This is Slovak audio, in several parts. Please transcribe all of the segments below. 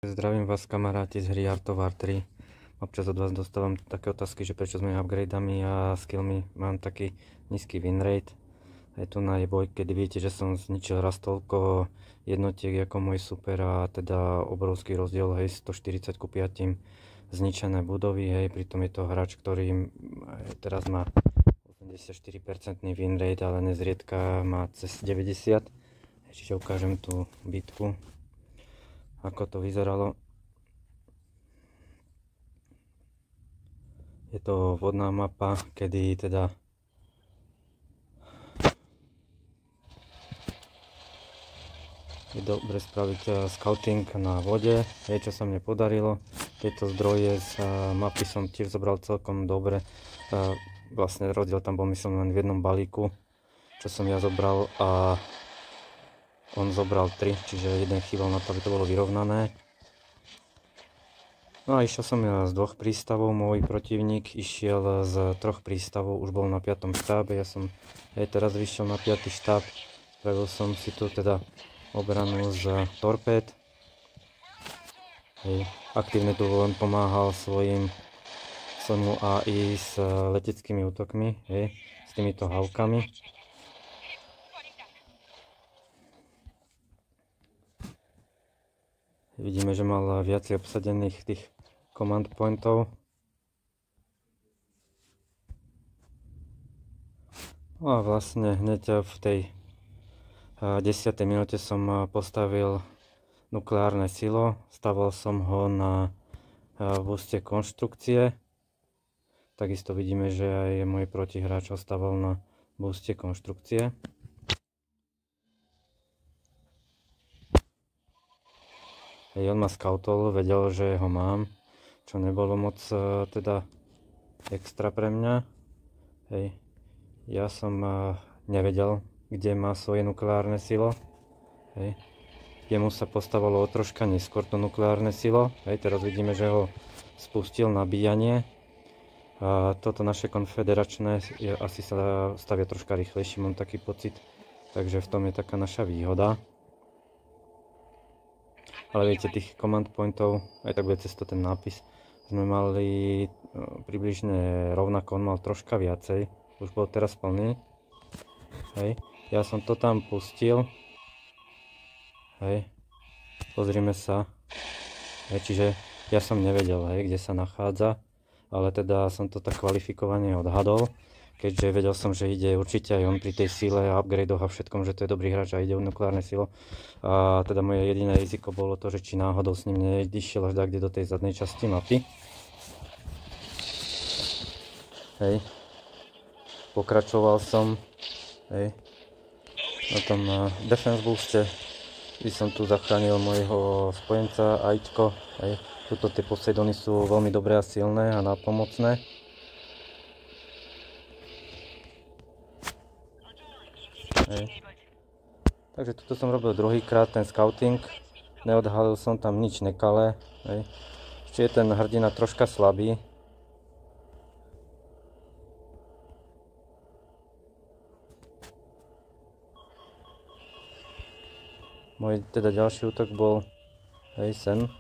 Zdravím vás kamaráti z hry Art of War 3. Občas od vás dostávam také otázky, že prečo s mojimi upgradeami a skillmi mám taký nízky winrate. Aj tu na boj, keď vidíte, že som zničil raz toľko jednotiek ako môj super a teda obrovský rozdiel, hej, 140 ku 5 zničené budovy, hej, pritom je to hráč, ktorý teraz má 84% winrate, ale nezriedka má cez 90. Čiže ukážem tú bitku, ako to vyzeralo. Je to vodná mapa, kedy teda je dobre spraviť scouting na vode, čo sa mne podarilo. Tieto zdroje z mapy som tiež zobral celkom dobre. Vlastne rozdiel tam bol myslím len v jednom balíku, čo som ja zobral, a on zobral 3, čiže jeden chýbal na to, aby to bolo vyrovnané. No a išiel som ja z 2 prístavov, môj protivník išiel z 3 prístavov, už bol na 5. štábe, ja som teraz vyšiel na 5. štáb, spravil som si tu teda obranu z torpéd. Aktívne tu on pomáhal svojmu AI s leteckými útokmi, s týmito havkami. Vidíme, že mal viacej obsadených tých command pointov. No a vlastne hneď v tej 10. minúte som postavil nukleárne silo. Staval som ho na booste konštrukcie. Takisto vidíme, že aj môj protihráč ho staval na booste konštrukcie. On ma scoutol, vedel, že ho mám, čo nebolo moc teda extra pre mňa. Ja som nevedel, kde má svoje nukleárne silo. Jemu sa postavilo o troška neskôr to nukleárne silo. Teraz vidíme, že ho spustil nabíjanie. Toto naše konfederačné asi sa stavia troška rýchlejšie, mám taký pocit. Takže v tom je taká naša výhoda. Ale viete, tých command pointov, aj tak bude cez to ten nápis, sme mali približne rovnako, on mal troška viacej, už bol teraz plný. Ja som to tam pustil, pozrime sa, čiže ja som nevedel, kde sa nachádza, ale teda som to tak kvalifikovane odhadol, keďže vedel som, že ide určite aj on pri tej síle a upgradeoch a všetkom, že to je dobrý hráč a ide o nukleárne silo. A teda moje jediné riziko bolo to, že či náhodou s ním neišiel až kde do tej zadnej časti mapy. Pokračoval som na tom defense booste, by som tu zachránil môjho spojenca Ačko. Tuto tie Poseidony sú veľmi dobré a silné a nápomocné. Takže toto som robil druhýkrát, ten scouting, neodhalil som tam nič nekalé. Ešte je ten hrdina troška slabý. Môj teda ďalší útok bol sem.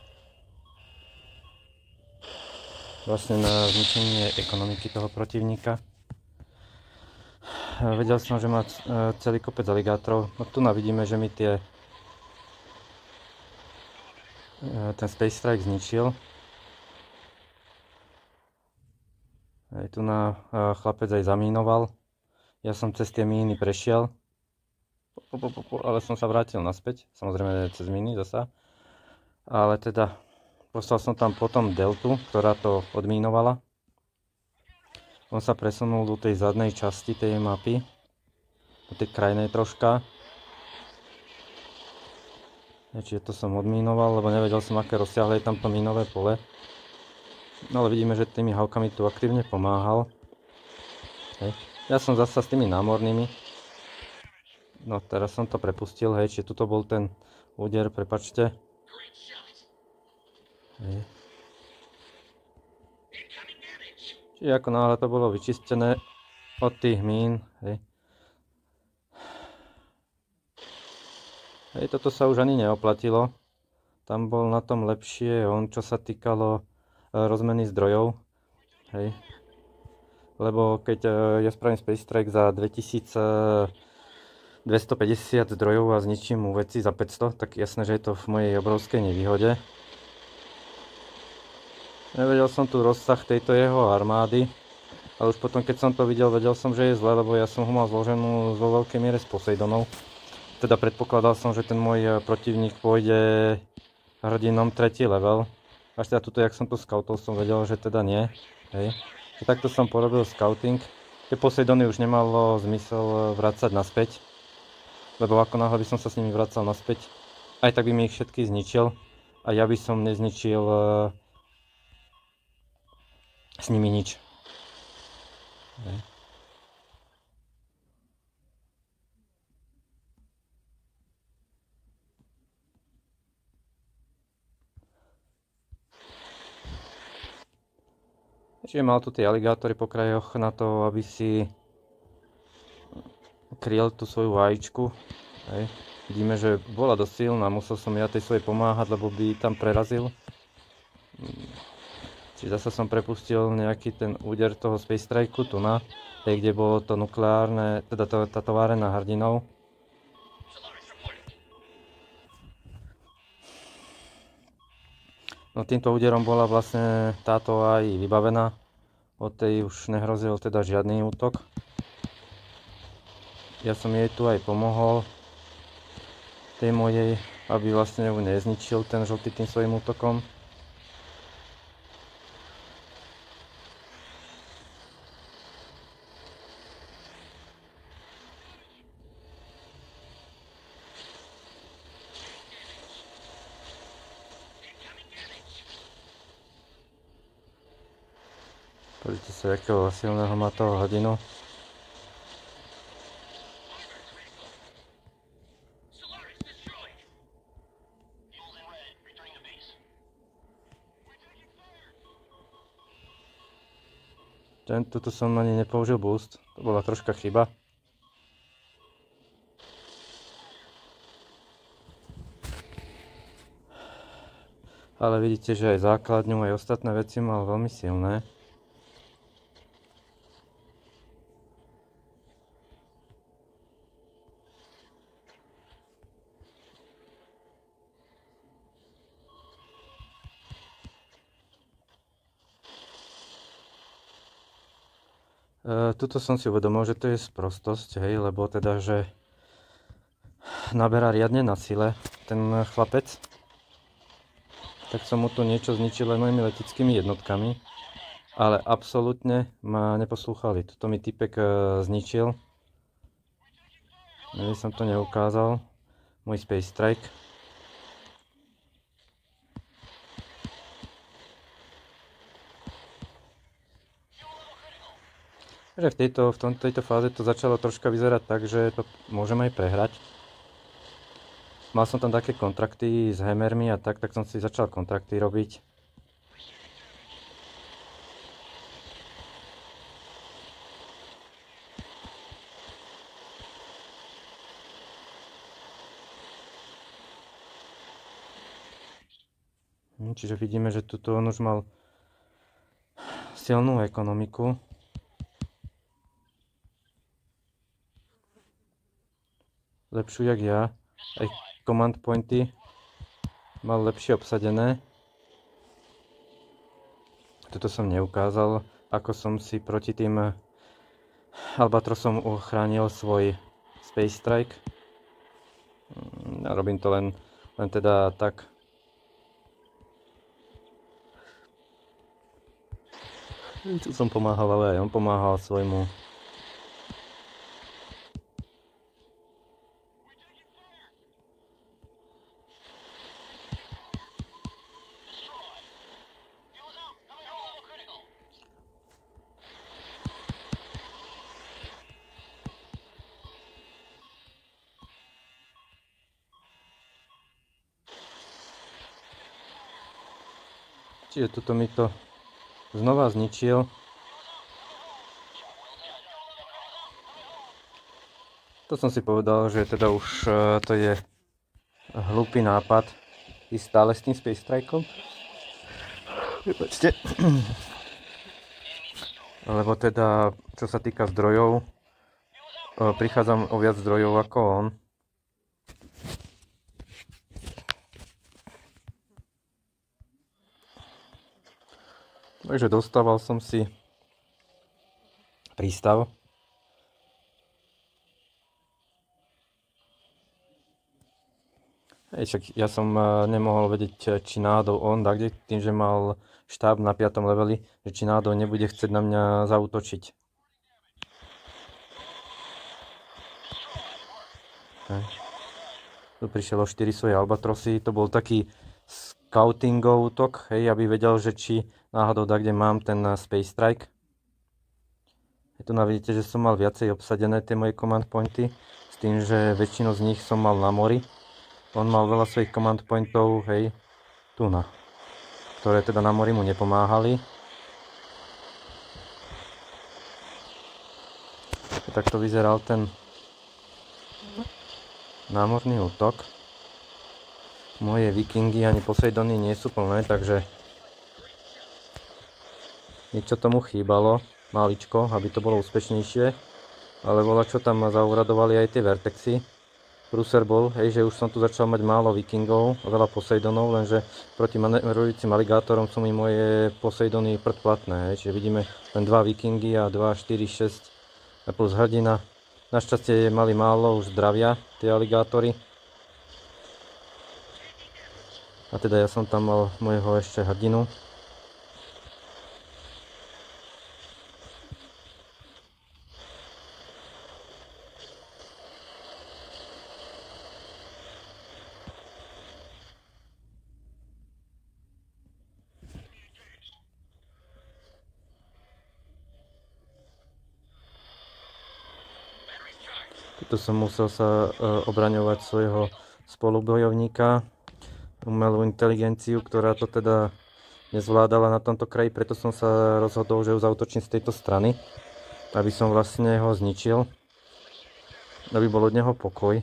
Vlastne na zničenie ekonomiky toho protivníka. Vedel som, že má celý kopec aligátorov. No tu vidíme, že mi ten Space Strike zničil. Tu chlapec aj zamínoval. Ja som cez tie míny prešiel, ale som sa vrátil naspäť, samozrejme cez míny zasa. Ale teda poslal som tam potom deltu, ktorá to odmínovala. On sa presunul do tej zadnej časti tej mapy, do tej krajnej troška. Čiže to som odmínoval, lebo nevedel som, aké rozsiahle je tamto mínové pole. No ale vidíme, že tými havkami tu aktívne pomáhal. Ja som zasa s tými námornými. No teraz som to prepustil, čiže tuto bol ten úder, prepačte. Čiže ako náhle to bolo vyčistené od tých mín, toto sa už ani neoplatilo. tam bol na tom lepšie on, čo sa týkalo rozmeny zdrojov. Hej. Lebo keď ja spravím Space Strike za 2250 zdrojov a zničím mu veci za 500, tak jasné, že je to v mojej obrovskej nevýhode. Nevedel som tu rozsah tejto jeho armády, ale už potom, keď som to videl, vedel som, že je zle, lebo ja som ho mal zloženú vo veľkej miere z Poseidonov. Teda predpokladal som, že ten môj protivník pôjde hrdinom 3. level. Až teda tuto, jak som tu scoutol, som vedel, že teda nie. Hej. Takto som porobil scouting. Tie Poseidony už nemalo zmysel vracať naspäť, lebo ako náhle by som sa s nimi vracal naspäť, aj tak by mi ich všetky zničil a ja by som nezničil s nimi nič. Hej. Čiže mal tu tie aligátory po krajoch na to, aby si kryl tú svoju vajíčku. Hej. Vidíme, že bola dosť silná, musel som ja tej svojej pomáhať, lebo by tam prerazil. Čiže zase som prepustil nejaký ten úder toho Space Strike tu na, kde bolo to nukleárne, teda tá továrená hrdinov. No týmto úderom bola vlastne táto aj vybavená. Od tej už nehrozil teda žiadny útok. Ja som jej tu aj pomohol, tej mojej, aby vlastne ju nezničil ten žltý tým svojím útokom. Pozrite sa, akého silného má toho hrdinu. Tuto som ani nepoužil boost, to bola troška chyba. Ale vidíte, že aj základňu, aj ostatné veci mal veľmi silné. Tuto som si uvedomil, že to je sprostosť, hej, lebo teda, že naberá riadne na sile ten chlapec. Tak som mu tu niečo zničil len mojimi leteckými jednotkami, ale absolútne ma neposlúchali. Tuto mi typek zničil. Neviem, som to neukázal. Môj Space Strike. Že v tejto fáze to začalo troška vyzerať tak, že to môžem aj prehrať. Mal som tam také kontrakty s hammermi a tak som si začal kontrakty robiť. Čiže vidíme, že tuto on už mal silnú ekonomiku. Lepšiu jak ja. Aj command pointy mal lepšie obsadené. Toto som neukázal, ako som si proti tým Albatrosom uchránil svoj Space Strike. Robím to len teda tak. Tu som pomáhal, ale aj on pomáhal svojmu. Čiže tuto mi to znova zničil. To som si povedal, že teda už to je hlúpy nápad stále s tým Space Strikeom. Vypačte. Lebo teda, čo sa týka zdrojov, prichádzam o viac zdrojov ako on. Takže dostával som si prístav. Však ja som nemohol vedieť, či náhodou on, kde tým, že mal štáb na 5. leveli, že či náhodou nebude chcieť na mňa zaútočiť. Tu prišiel o 4 svoje albatrosy, to bol taký scoutingov útok, hej, aby vedel, že či náhodou kde mám ten Space Strike. Tu vidíte, že som mal viacej obsadené tie moje command pointy, s tým, že väčšinu z nich som mal na mori. On mal veľa svojich command pointov, hej, tu na, ktoré teda na mori mu nepomáhali. Takto vyzeral ten námorný útok. Moje vikingy ani Poseidony nie sú plné, takže niečo tomu chýbalo, maličko, aby to bolo úspešnejšie. Ale čo tam zauradovali aj tie vertexy. Prúser bol, hej, že už som tu začal mať málo vikingov, veľa Poseidonov, lenže proti manevrujúcim aligátorom sú mi moje Poseidony predplatné, hej, čiže vidíme len 2 vikingy a 2, 4, 6 plus hrdina. Našťastie mali málo už zdravia, tie aligátory. A teda ja som tam mal môjho ešte hrdinu. Tu som musel sa obraňovať svojho spolubojovníka, umelú inteligenciu, ktorá to teda nezvládala na tomto kraji, preto som sa rozhodol, že ju zautočím z tejto strany, aby som vlastne ho zničil, aby bol od neho pokoj.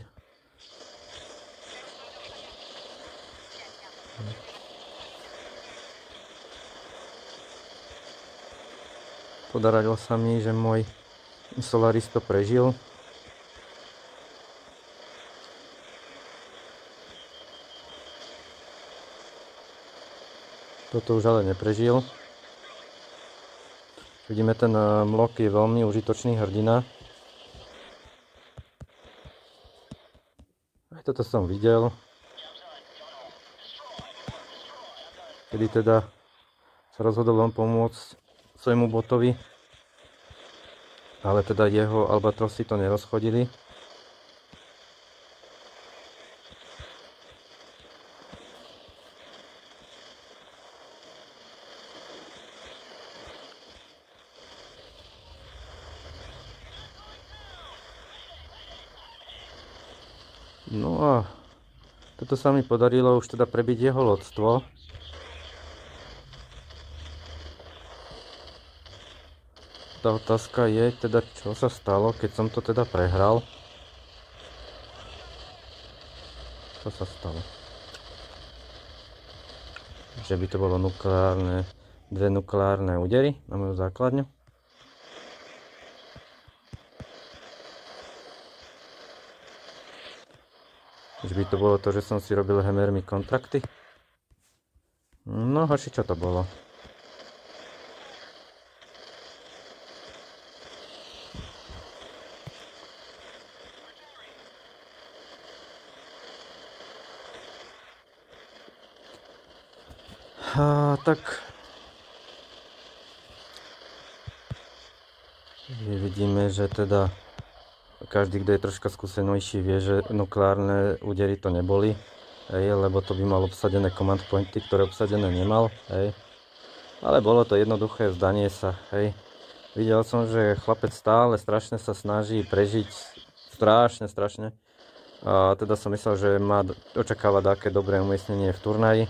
Podarilo sa mi, že môj Solaris to prežil. Toto už ale neprežil. Vidíme, ten mlok je veľmi užitočný hrdina. Aj toto som videl. Kedy teda sa rozhodol on pomôcť svojmu botovi. Ale teda jeho albatrosy to nerozchodili. No a toto sa mi podarilo už teda prebiť jeho lodstvo. Tá otázka je teda, čo sa stalo, keď som to teda prehral. Čo sa stalo? Že by to bolo nukleárne, 2 nukleárne údery na moju základňu. Že by to bolo to, že som si robil hemermi kontrakty. No hoši, čo to bolo? Tak vidíme, že teda každý, kto je troška skúsenejší, vie, že nukleárne údery to neboli, hej, lebo to by mal obsadené command pointy, ktoré obsadené nemal, hej. Ale bolo to jednoduché vzdanie sa, hej. Videl som, že chlapec stále strašne sa snaží prežiť, strašne. A teda som myslel, že má očakávať také dobré umiestnenie v turnaji.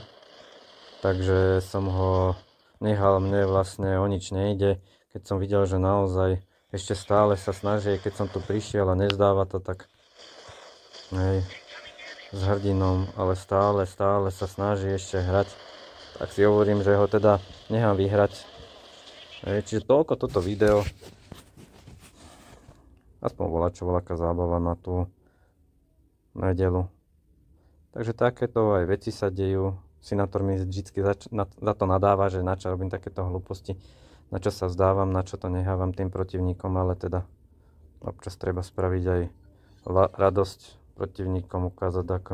Takže som ho nechal, mne vlastne o nič nejde, keď som videl, že naozaj ešte stále sa snaží, keď som tu prišiel a nezdáva to, tak hej. s hrdinom, ale stále sa snaží ešte hrať. Tak si hovorím, že ho teda nechám vyhrať. Čiže toľko toto video. Aspoň voľaká zábava na tú nedeľu. Takže takéto aj veci sa dejú. Sinátor mi vždy za to nadáva, že na čo robím takéto hlúposti, na čo sa vzdávam, na čo to nechávam tým protivníkom, ale teda občas treba spraviť aj radosť protivníkom, ukázať ako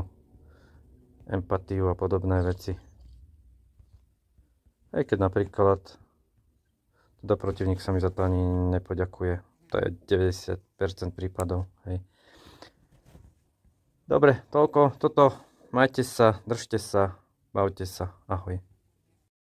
empatiu a podobné veci. Aj keď napríklad teda protivník sa mi za to ani nepoďakuje. To je 90% prípadov. Hej. Dobre, toľko toto. Majte sa, držte sa, bavte sa. Ahoj.